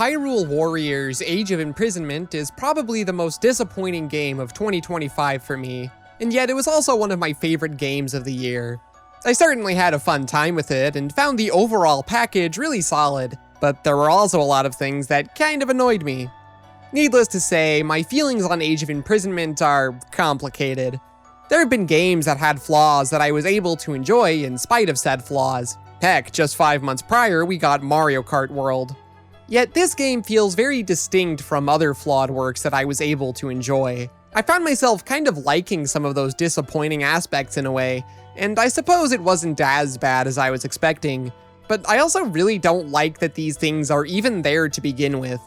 Hyrule Warriors Age of Imprisonment is probably the most disappointing game of 2025 for me, and yet it was also one of my favorite games of the year. I certainly had a fun time with it and found the overall package really solid, but there were also a lot of things that kind of annoyed me. Needless to say, my feelings on Age of Imprisonment are complicated. There have been games that had flaws that I was able to enjoy in spite of said flaws. Heck, just 5 months prior, we got Mario Kart World. Yet this game feels very distinct from other flawed works that I was able to enjoy. I found myself kind of liking some of those disappointing aspects in a way, and I suppose it wasn't as bad as I was expecting, but I also really don't like that these things are even there to begin with.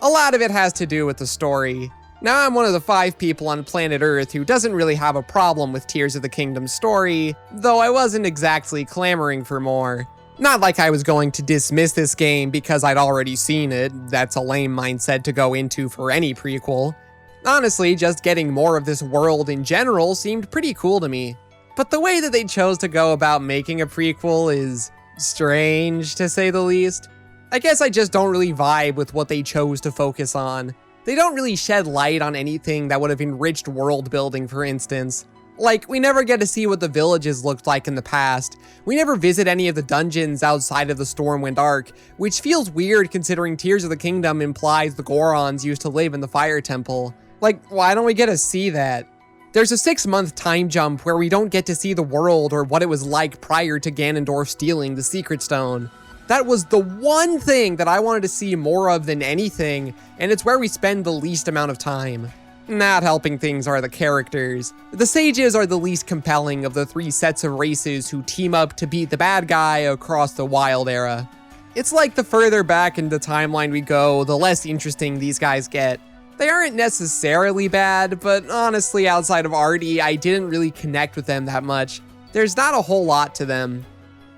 A lot of it has to do with the story. Now I'm one of the 5 people on planet Earth who doesn't really have a problem with Tears of the Kingdom's story, though I wasn't exactly clamoring for more. Not like I was going to dismiss this game because I'd already seen it. That's a lame mindset to go into for any prequel. Honestly, just getting more of this world in general seemed pretty cool to me. But the way that they chose to go about making a prequel is strange, to say the least. I guess I just don't really vibe with what they chose to focus on. They don't really shed light on anything that would have enriched world building, for instance. Like, we never get to see what the villages looked like in the past. We never visit any of the dungeons outside of the Stormwind Arc, which feels weird considering Tears of the Kingdom implies the Gorons used to live in the Fire Temple. Like, why don't we get to see that? There's a 6-month time jump where we don't get to see the world or what it was like prior to Ganondorf stealing the Secret Stone. That was the one thing that I wanted to see more of than anything, and it's where we spend the least amount of time. Not helping things are the characters. The sages are the least compelling of the 3 sets of races who team up to beat the bad guy across the Wild era. It's like the further back in the timeline we go, the less interesting these guys get. They aren't necessarily bad, but honestly, outside of Artie, I didn't really connect with them that much. There's not a whole lot to them.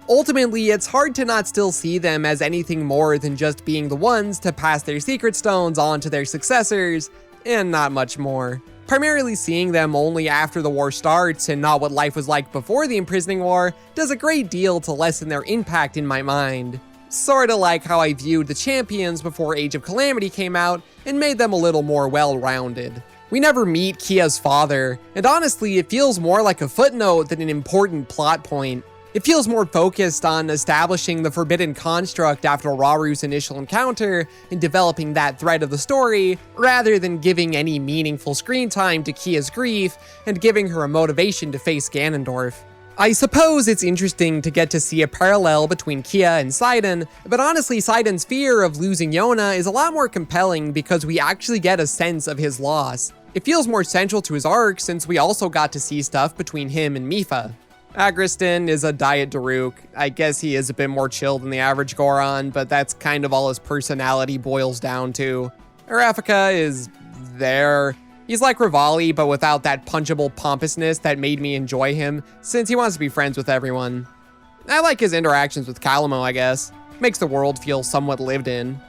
Ultimately, it's hard to not still see them as anything more than just being the ones to pass their secret stones on to their successors, and not much more. Primarily seeing them only after the war starts and not what life was like before the imprisoning war does a great deal to lessen their impact in my mind. Sorta like how I viewed the champions before Age of Calamity came out and made them a little more well-rounded. We never meet Kia's father, and honestly it feels more like a footnote than an important plot point. It feels more focused on establishing the forbidden construct after Raru's initial encounter and developing that thread of the story, rather than giving any meaningful screen time to Kia's grief and giving her a motivation to face Ganondorf. I suppose it's interesting to get to see a parallel between Kia and Sidon, but honestly Sidon's fear of losing Yona is a lot more compelling because we actually get a sense of his loss. It feels more central to his arc since we also got to see stuff between him and Mipha. Agriston is a Diet Daruk. I guess he is a bit more chill than the average Goron, but that's kind of all his personality boils down to. Arafika is there. He's like Rivali, but without that punchable pompousness that made me enjoy him, since he wants to be friends with everyone. I like his interactions with Calamo, I guess. Makes the world feel somewhat lived in.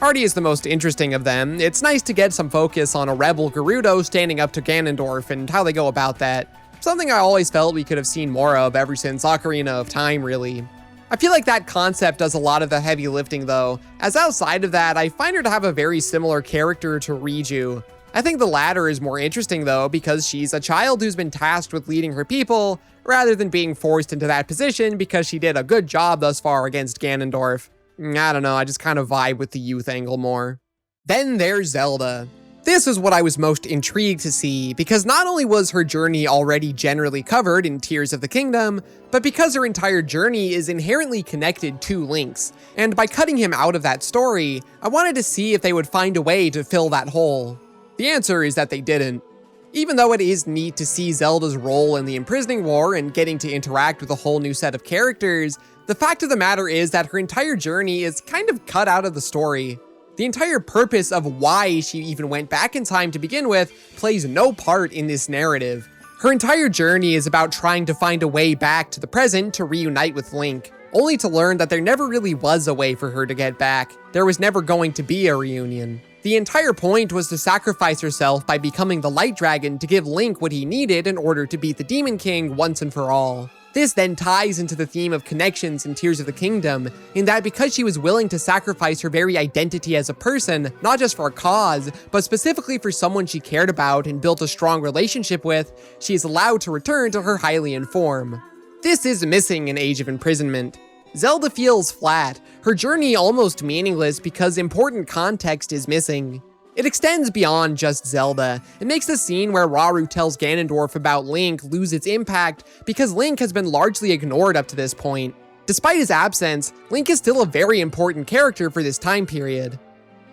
Artie is the most interesting of them. It's nice to get some focus on a rebel Gerudo standing up to Ganondorf and how they go about that. Something I always felt we could have seen more of ever since Ocarina of Time, really. I feel like that concept does a lot of the heavy lifting though, as outside of that, I find her to have a very similar character to Riju. I think the latter is more interesting though, because she's a child who's been tasked with leading her people, rather than being forced into that position because she did a good job thus far against Ganondorf. I don't know, I just kind of vibe with the youth angle more. Then there's Zelda. This is what I was most intrigued to see, because not only was her journey already generally covered in Tears of the Kingdom, but because her entire journey is inherently connected to Link's, and by cutting him out of that story, I wanted to see if they would find a way to fill that hole. The answer is that they didn't. Even though it is neat to see Zelda's role in the imprisoning war and getting to interact with a whole new set of characters, the fact of the matter is that her entire journey is kind of cut out of the story. The entire purpose of why she even went back in time to begin with plays no part in this narrative. Her entire journey is about trying to find a way back to the present to reunite with Link, only to learn that there never really was a way for her to get back. There was never going to be a reunion. The entire point was to sacrifice herself by becoming the Light Dragon to give Link what he needed in order to beat the Demon King once and for all. This then ties into the theme of connections in Tears of the Kingdom, in that because she was willing to sacrifice her very identity as a person, not just for a cause, but specifically for someone she cared about and built a strong relationship with, she is allowed to return to her Hylian form. This is missing in Age of Imprisonment. Zelda feels flat, her journey almost meaningless because important context is missing. It extends beyond just Zelda. It makes the scene where Rauru tells Ganondorf about Link lose its impact because Link has been largely ignored up to this point. Despite his absence, Link is still a very important character for this time period.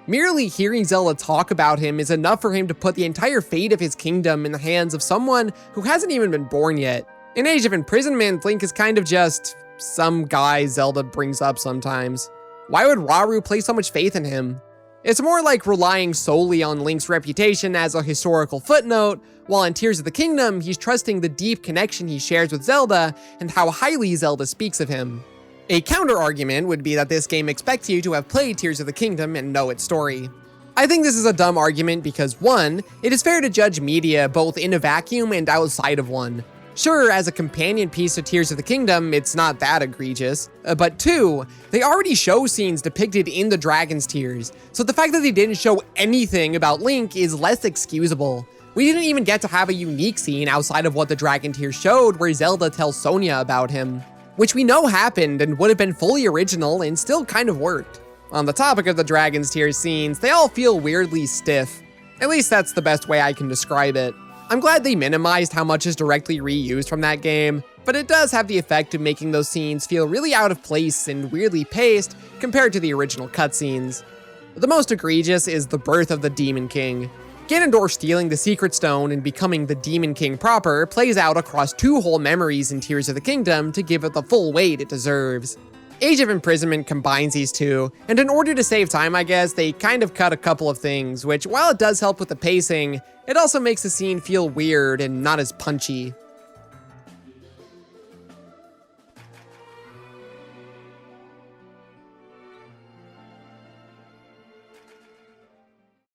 Merely hearing Zelda talk about him is enough for him to put the entire fate of his kingdom in the hands of someone who hasn't even been born yet. In Age of Imprisonment, Link is kind of just some guy Zelda brings up sometimes. Why would Rauru place so much faith in him? It's more like relying solely on Link's reputation as a historical footnote, while in Tears of the Kingdom, he's trusting the deep connection he shares with Zelda and how highly Zelda speaks of him. A counter-argument would be that this game expects you to have played Tears of the Kingdom and know its story. I think this is a dumb argument because 1, it is fair to judge media both in a vacuum and outside of one. Sure, as a companion piece to Tears of the Kingdom, it's not that egregious. But 2, they already show scenes depicted in the Dragon's Tears, so the fact that they didn't show anything about Link is less excusable. We didn't even get to have a unique scene outside of what the Dragon Tears showed where Zelda tells Sonia about him, which we know happened and would have been fully original and still kind of worked. On the topic of the Dragon's Tears scenes, they all feel weirdly stiff. At least that's the best way I can describe it. I'm glad they minimized how much is directly reused from that game, but it does have the effect of making those scenes feel really out of place and weirdly paced compared to the original cutscenes. The most egregious is the birth of the Demon King. Ganondorf stealing the Secret Stone and becoming the Demon King proper plays out across 2 whole memories in Tears of the Kingdom to give it the full weight it deserves. Age of Imprisonment combines these two, and in order to save time, I guess, they kind of cut a couple of things, which, while it does help with the pacing, it also makes the scene feel weird and not as punchy.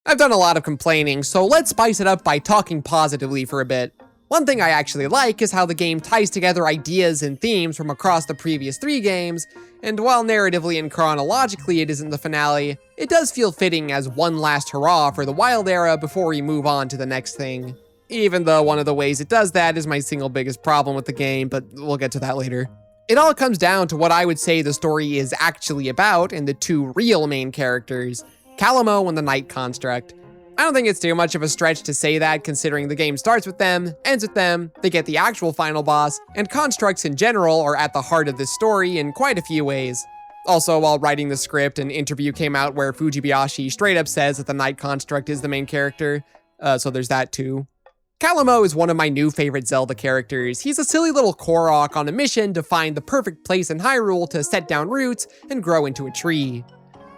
I've done a lot of complaining, so let's spice it up by talking positively for a bit. One thing I actually like is how the game ties together ideas and themes from across the previous 3 games, and while narratively and chronologically it isn't the finale, it does feel fitting as one last hurrah for the Wild Era before we move on to the next thing. Even though one of the ways it does that is my single biggest problem with the game, but we'll get to that later. It all comes down to what I would say the story is actually about and the 2 real main characters, Calamo and the Night Construct. I don't think it's too much of a stretch to say that, considering the game starts with them, ends with them, they get the actual final boss, and constructs in general are at the heart of this story in quite a few ways. Also, while writing the script, an interview came out where Fujibayashi straight up says that the Night Construct is the main character, so there's that too. Calamo is one of my new favorite Zelda characters. He's a silly little Korok on a mission to find the perfect place in Hyrule to set down roots and grow into a tree.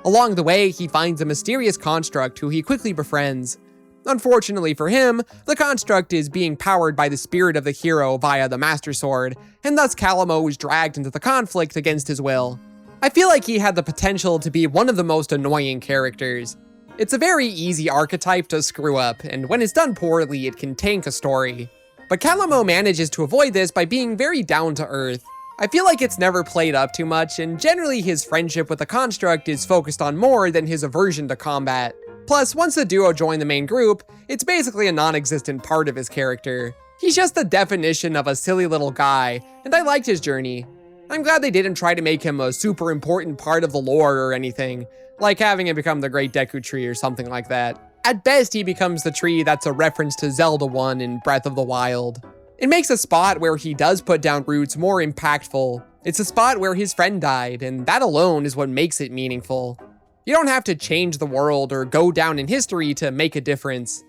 Along the way, he finds a mysterious construct who he quickly befriends. Unfortunately for him, the construct is being powered by the spirit of the hero via the Master Sword, and thus Calamo is dragged into the conflict against his will. I feel like he had the potential to be one of the most annoying characters. It's a very easy archetype to screw up, and when it's done poorly, it can tank a story. But Calamo manages to avoid this by being very down to earth. I feel like it's never played up too much, and generally his friendship with the construct is focused on more than his aversion to combat. Plus, once the duo join the main group, it's basically a non-existent part of his character. He's just the definition of a silly little guy, and I liked his journey. I'm glad they didn't try to make him a super important part of the lore or anything, like having him become the Great Deku Tree or something like that. At best, he becomes the tree that's a reference to Zelda 1 in Breath of the Wild. It makes a spot where he does put down roots more impactful. It's a spot where his friend died, and that alone is what makes it meaningful. You don't have to change the world or go down in history to make a difference.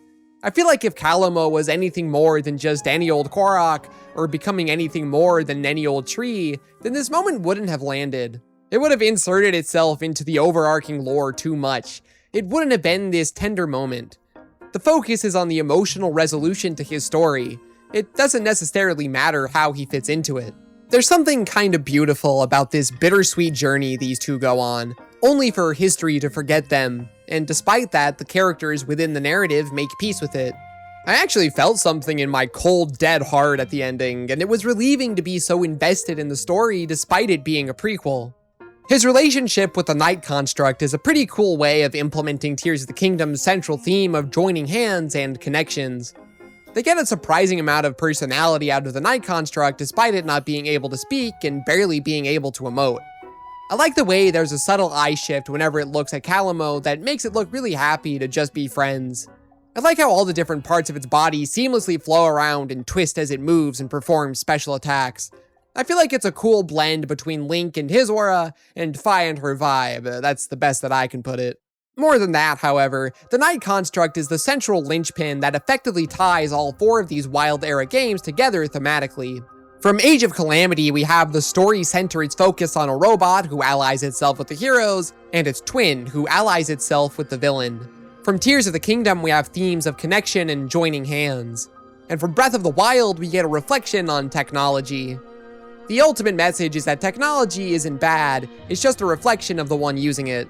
I feel like if Calamo was anything more than just any old Korok, or becoming anything more than any old tree, then this moment wouldn't have landed. It would have inserted itself into the overarching lore too much. It wouldn't have been this tender moment. The focus is on the emotional resolution to his story. It doesn't necessarily matter how he fits into it. There's something kind of beautiful about this bittersweet journey these two go on, only for history to forget them, and despite that, the characters within the narrative make peace with it. I actually felt something in my cold, dead heart at the ending, and it was relieving to be so invested in the story despite it being a prequel. His relationship with the Night Construct is a pretty cool way of implementing Tears of the Kingdom's central theme of joining hands and connections. They get a surprising amount of personality out of the Night Construct despite it not being able to speak and barely being able to emote. I like the way there's a subtle eye shift whenever it looks at Calamo that makes it look really happy to just be friends. I like how all the different parts of its body seamlessly flow around and twist as it moves and performs special attacks. I feel like it's a cool blend between Link and his aura, and Fi and her vibe. That's the best that I can put it. More than that, however, the Night Construct is the central linchpin that effectively ties all 4 of these Wild-era games together thematically. From Age of Calamity, we have the story center its focus on a robot who allies itself with the heroes, and its twin, who allies itself with the villain. From Tears of the Kingdom, we have themes of connection and joining hands. And from Breath of the Wild, we get a reflection on technology. The ultimate message is that technology isn't bad, it's just a reflection of the one using it.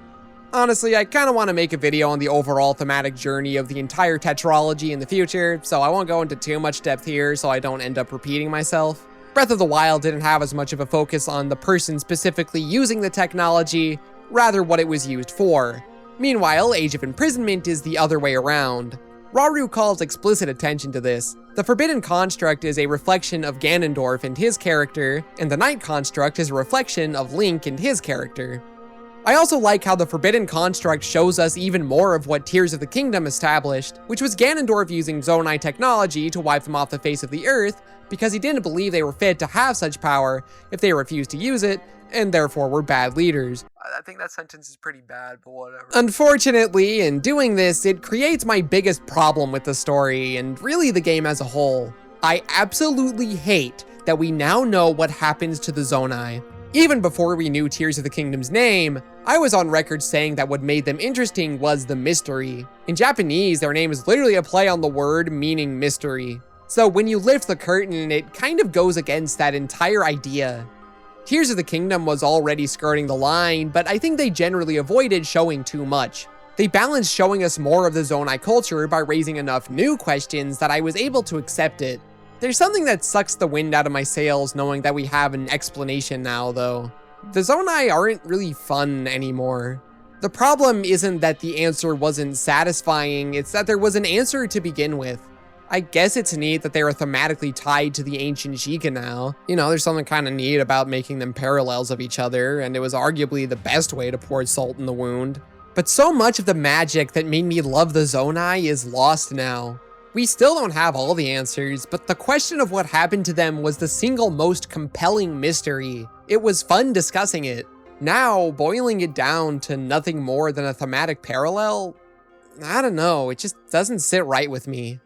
Honestly, I kinda wanna make a video on the overall thematic journey of the entire tetralogy in the future, so I won't go into too much depth here so I don't end up repeating myself. Breath of the Wild didn't have as much of a focus on the person specifically using the technology, rather what it was used for. Meanwhile, Age of Imprisonment is the other way around. Rauru calls explicit attention to this. The Forbidden Construct is a reflection of Ganondorf and his character, and the Night Construct is a reflection of Link and his character. I also like how the Forbidden Construct shows us even more of what Tears of the Kingdom established, which was Ganondorf using Zonai technology to wipe them off the face of the earth because he didn't believe they were fit to have such power if they refused to use it, and therefore were bad leaders. I think that sentence is pretty bad, but whatever. Unfortunately, in doing this, it creates my biggest problem with the story, and really the game as a whole. I absolutely hate that we now know what happens to the Zonai. Even before we knew Tears of the Kingdom's name, I was on record saying that what made them interesting was the mystery. In Japanese, their name is literally a play on the word meaning mystery. So when you lift the curtain, it kind of goes against that entire idea. Tears of the Kingdom was already skirting the line, but I think they generally avoided showing too much. They balanced showing us more of the Zonai culture by raising enough new questions that I was able to accept it. There's something that sucks the wind out of my sails knowing that we have an explanation now, though. The Zonai aren't really fun anymore. The problem isn't that the answer wasn't satisfying, it's that there was an answer to begin with. I guess it's neat that they are thematically tied to the ancient Sheikah now. You know, there's something kind of neat about making them parallels of each other, and it was arguably the best way to pour salt in the wound. But so much of the magic that made me love the Zonai is lost now. We still don't have all the answers, but the question of what happened to them was the single most compelling mystery. It was fun discussing it. Now, boiling it down to nothing more than a thematic parallel, I don't know, it just doesn't sit right with me.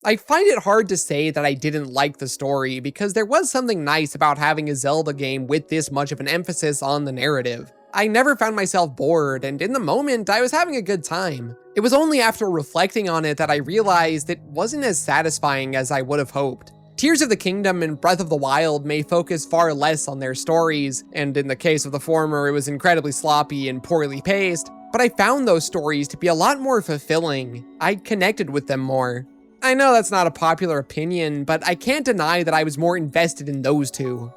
I find it hard to say that I didn't like the story because there was something nice about having a Zelda game with this much of an emphasis on the narrative. I never found myself bored, and in the moment, I was having a good time. It was only after reflecting on it that I realized it wasn't as satisfying as I would have hoped. Tears of the Kingdom and Breath of the Wild may focus far less on their stories, and in the case of the former, it was incredibly sloppy and poorly paced, but I found those stories to be a lot more fulfilling. I connected with them more. I know that's not a popular opinion, but I can't deny that I was more invested in those two.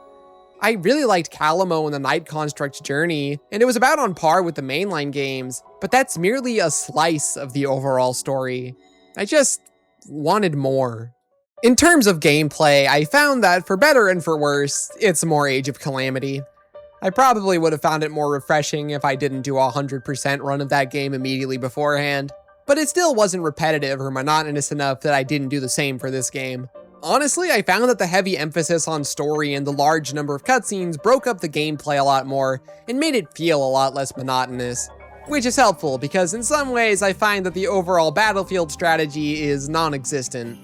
I really liked Calamo and the Night Construct's journey, and it was about on par with the mainline games, but that's merely a slice of the overall story. I just wanted more. In terms of gameplay, I found that for better and for worse, it's more Age of Calamity. I probably would have found it more refreshing if I didn't do a 100% run of that game immediately beforehand, but it still wasn't repetitive or monotonous enough that I didn't do the same for this game. Honestly, I found that the heavy emphasis on story and the large number of cutscenes broke up the gameplay a lot more and made it feel a lot less monotonous. Which is helpful because in some ways I find that the overall battlefield strategy is non-existent.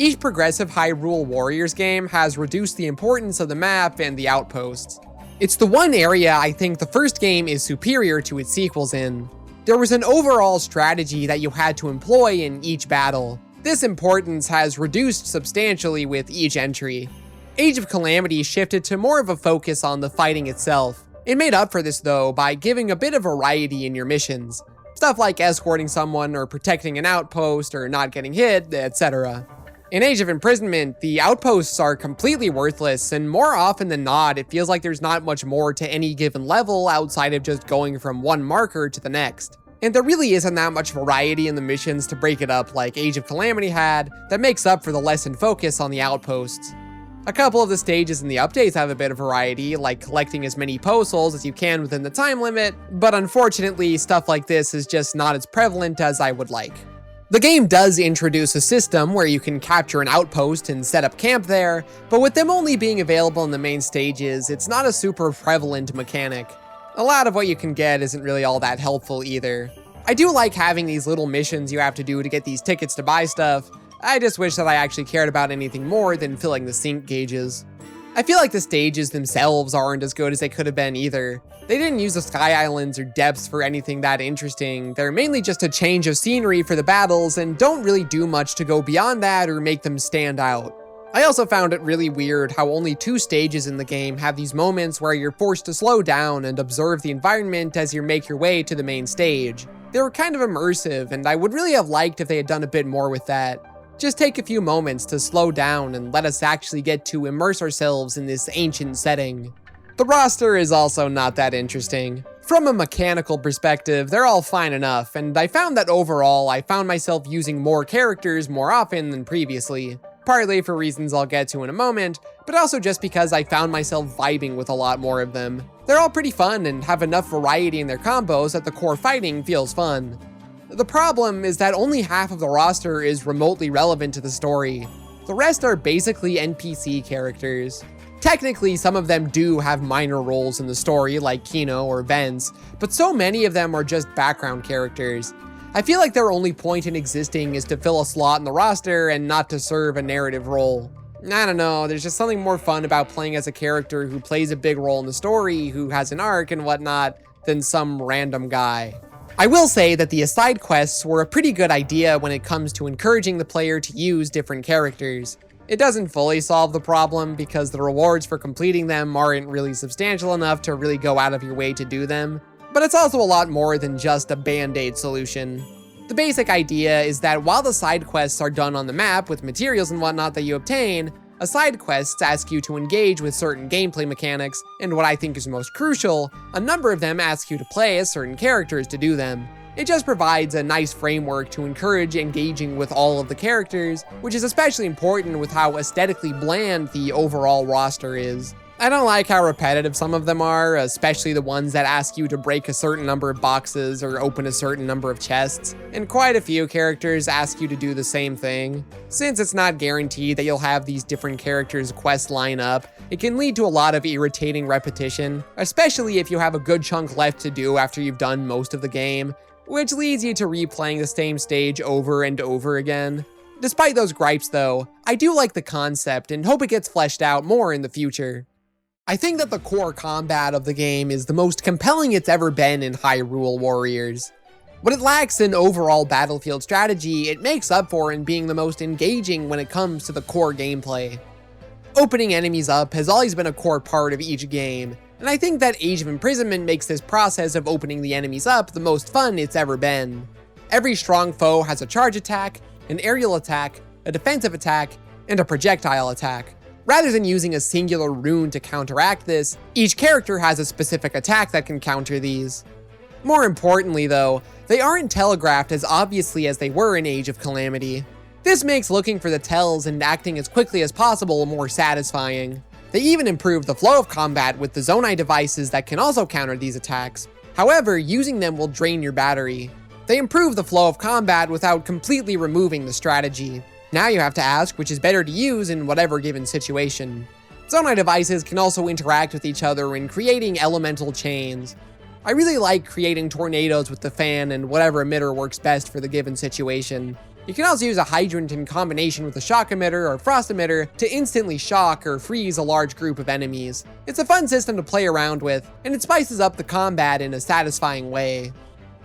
Each progressive Hyrule Warriors game has reduced the importance of the map and the outposts. It's the one area I think the first game is superior to its sequels in. There was an overall strategy that you had to employ in each battle. This importance has reduced substantially with each entry. Age of Calamity shifted to more of a focus on the fighting itself. It made up for this though by giving a bit of variety in your missions. Stuff like escorting someone or protecting an outpost or not getting hit, etc. In Age of Imprisonment, the outposts are completely worthless, and more often than not, it feels like there's not much more to any given level outside of just going from one marker to the next. And there really isn't that much variety in the missions to break it up like Age of Calamity had, that makes up for the lessened focus on the outposts. A couple of the stages in the updates have a bit of variety, like collecting as many postals as you can within the time limit, but unfortunately, stuff like this is just not as prevalent as I would like. The game does introduce a system where you can capture an outpost and set up camp there, but with them only being available in the main stages, it's not a super prevalent mechanic. A lot of what you can get isn't really all that helpful either. I do like having these little missions you have to do to get these tickets to buy stuff. I just wish that I actually cared about anything more than filling the sync gauges. I feel like the stages themselves aren't as good as they could have been either. They didn't use the Sky Islands or depths for anything that interesting. They're mainly just a change of scenery for the battles and don't really do much to go beyond that or make them stand out. I also found it really weird how only 2 stages in the game have these moments where you're forced to slow down and observe the environment as you make your way to the main stage. They were kind of immersive, and I would really have liked if they had done a bit more with that. Just take a few moments to slow down and let us actually get to immerse ourselves in this ancient setting. The roster is also not that interesting. From a mechanical perspective, they're all fine enough, and I found that overall I found myself using more characters more often than previously. Partly for reasons I'll get to in a moment, but also just because I found myself vibing with a lot more of them. They're all pretty fun and have enough variety in their combos that the core fighting feels fun. The problem is that only half of the roster is remotely relevant to the story. The rest are basically NPC characters. Technically, some of them do have minor roles in the story, like Kino or Vence, but so many of them are just background characters. I feel like their only point in existing is to fill a slot in the roster and not to serve a narrative role. I don't know, there's just something more fun about playing as a character who plays a big role in the story, who has an arc and whatnot, than some random guy. I will say that the side quests were a pretty good idea when it comes to encouraging the player to use different characters. It doesn't fully solve the problem because the rewards for completing them aren't really substantial enough to really go out of your way to do them, but it's also a lot more than just a band-aid solution. The basic idea is that while the side quests are done on the map with materials and whatnot that you obtain, a side quest asks you to engage with certain gameplay mechanics, and what I think is most crucial, a number of them ask you to play as certain characters to do them. It just provides a nice framework to encourage engaging with all of the characters, which is especially important with how aesthetically bland the overall roster is. I don't like how repetitive some of them are, especially the ones that ask you to break a certain number of boxes or open a certain number of chests, and quite a few characters ask you to do the same thing. Since it's not guaranteed that you'll have these different characters' quests line up, it can lead to a lot of irritating repetition, especially if you have a good chunk left to do after you've done most of the game, which leads you to replaying the same stage over and over again. Despite those gripes though, I do like the concept and hope it gets fleshed out more in the future. I think that the core combat of the game is the most compelling it's ever been in Hyrule Warriors. What it lacks in overall battlefield strategy, it makes up for in being the most engaging when it comes to the core gameplay. Opening enemies up has always been a core part of each game, and I think that Age of Imprisonment makes this process of opening the enemies up the most fun it's ever been. Every strong foe has a charge attack, an aerial attack, a defensive attack, and a projectile attack. Rather than using a singular rune to counteract this, each character has a specific attack that can counter these. More importantly though, they aren't telegraphed as obviously as they were in Age of Calamity. This makes looking for the tells and acting as quickly as possible more satisfying. They even improved the flow of combat with the Zonai devices that can also counter these attacks. However, using them will drain your battery. They improve the flow of combat without completely removing the strategy. Now you have to ask which is better to use in whatever given situation. Zonai devices can also interact with each other in creating elemental chains. I really like creating tornadoes with the fan and whatever emitter works best for the given situation. You can also use a hydrant in combination with a shock emitter or frost emitter to instantly shock or freeze a large group of enemies. It's a fun system to play around with, and it spices up the combat in a satisfying way.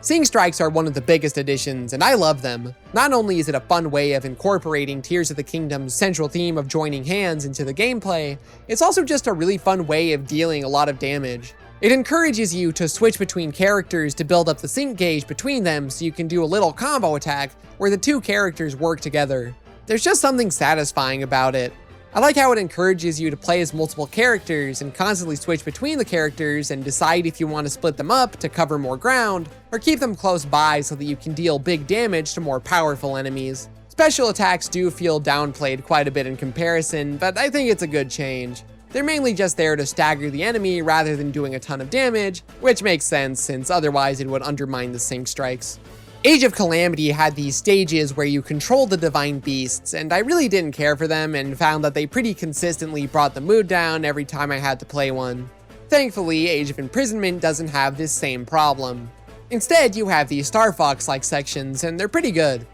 Sing Strikes are one of the biggest additions, and I love them. Not only is it a fun way of incorporating Tears of the Kingdom's central theme of joining hands into the gameplay, it's also just a really fun way of dealing a lot of damage. It encourages you to switch between characters to build up the sync gauge between them so you can do a little combo attack where the two characters work together. There's just something satisfying about it. I like how it encourages you to play as multiple characters and constantly switch between the characters and decide if you want to split them up to cover more ground, or keep them close by so that you can deal big damage to more powerful enemies. Special attacks do feel downplayed quite a bit in comparison, but I think it's a good change. They're mainly just there to stagger the enemy rather than doing a ton of damage, which makes sense since otherwise it would undermine the sync strikes. Age of Calamity had these stages where you controlled the divine beasts, and I really didn't care for them and found that they pretty consistently brought the mood down every time I had to play one. Thankfully, Age of Imprisonment doesn't have this same problem. Instead, you have these Star Fox-like sections, and they're pretty good.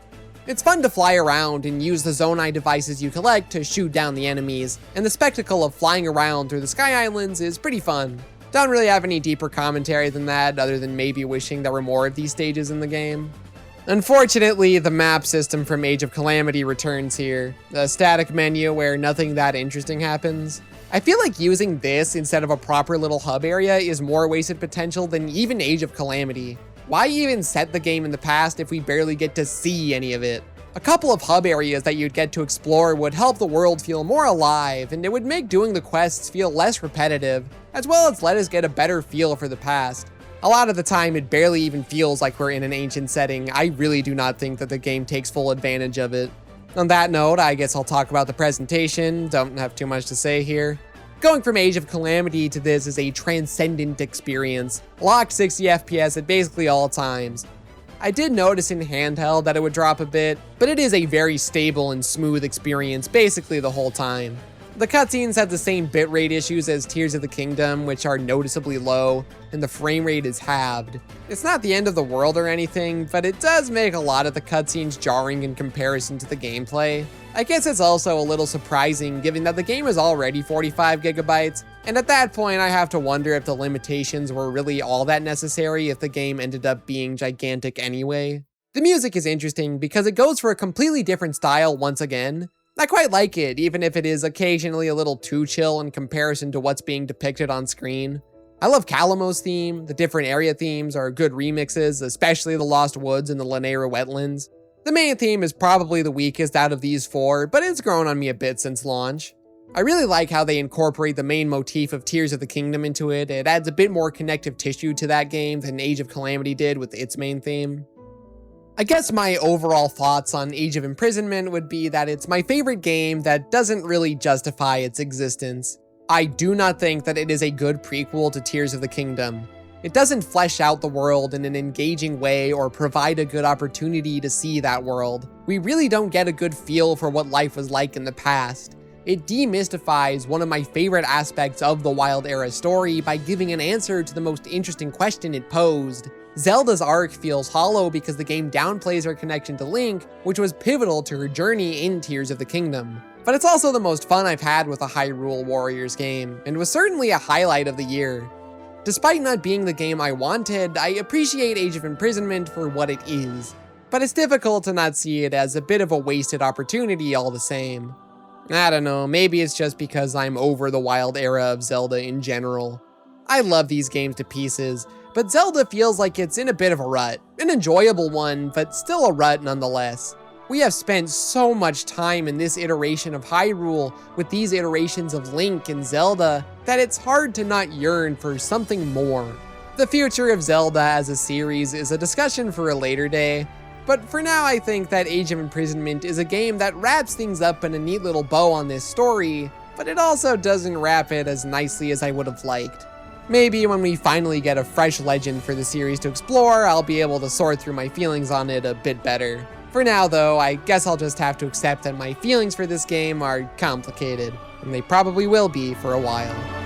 It's fun to fly around and use the Zonai devices you collect to shoot down the enemies, and the spectacle of flying around through the Sky Islands is pretty fun. Don't really have any deeper commentary than that, other than maybe wishing there were more of these stages in the game. Unfortunately, the map system from Age of Calamity returns here, a static menu where nothing that interesting happens. I feel like using this instead of a proper little hub area is more wasted potential than even Age of Calamity. Why even set the game in the past if we barely get to see any of it? A couple of hub areas that you'd get to explore would help the world feel more alive, and it would make doing the quests feel less repetitive, as well as let us get a better feel for the past. A lot of the time, it barely even feels like we're in an ancient setting. I really do not think that the game takes full advantage of it. On that note, I guess I'll talk about the presentation. Don't have too much to say here. Going from Age of Calamity to this is a transcendent experience, locked 60 FPS at basically all times. I did notice in handheld that it would drop a bit, but it is a very stable and smooth experience basically the whole time. The cutscenes have the same bitrate issues as Tears of the Kingdom, which are noticeably low, and the frame rate is halved. It's not the end of the world or anything, but it does make a lot of the cutscenes jarring in comparison to the gameplay. I guess it's also a little surprising given that the game is already 45 gigabytes, and at that point I have to wonder if the limitations were really all that necessary if the game ended up being gigantic anyway. The music is interesting because it goes for a completely different style once again. I quite like it, even if it is occasionally a little too chill in comparison to what's being depicted on screen. I love Calamo's theme, the different area themes are good remixes, especially the Lost Woods and the Lanayru Wetlands. The main theme is probably the weakest out of these four, but it's grown on me a bit since launch. I really like how they incorporate the main motif of Tears of the Kingdom into it. It adds a bit more connective tissue to that game than Age of Calamity did with its main theme. I guess my overall thoughts on Age of Imprisonment would be that it's my favorite game that doesn't really justify its existence. I do not think that it is a good prequel to Tears of the Kingdom. It doesn't flesh out the world in an engaging way or provide a good opportunity to see that world. We really don't get a good feel for what life was like in the past. It demystifies one of my favorite aspects of the Wild Era story by giving an answer to the most interesting question it posed. Zelda's arc feels hollow because the game downplays her connection to Link, which was pivotal to her journey in Tears of the Kingdom. But it's also the most fun I've had with a Hyrule Warriors game, and was certainly a highlight of the year. Despite not being the game I wanted, I appreciate Age of Imprisonment for what it is. But it's difficult to not see it as a bit of a wasted opportunity all the same. I don't know, maybe it's just because I'm over the Wild Era of Zelda in general. I love these games to pieces, but Zelda feels like it's in a bit of a rut. An enjoyable one, but still a rut nonetheless. We have spent so much time in this iteration of Hyrule with these iterations of Link and Zelda that it's hard to not yearn for something more. The future of Zelda as a series is a discussion for a later day, but for now I think that Age of Imprisonment is a game that wraps things up in a neat little bow on this story, but it also doesn't wrap it as nicely as I would have liked. Maybe when we finally get a fresh legend for the series to explore, I'll be able to sort through my feelings on it a bit better. For now though, I guess I'll just have to accept that my feelings for this game are complicated, and they probably will be for a while.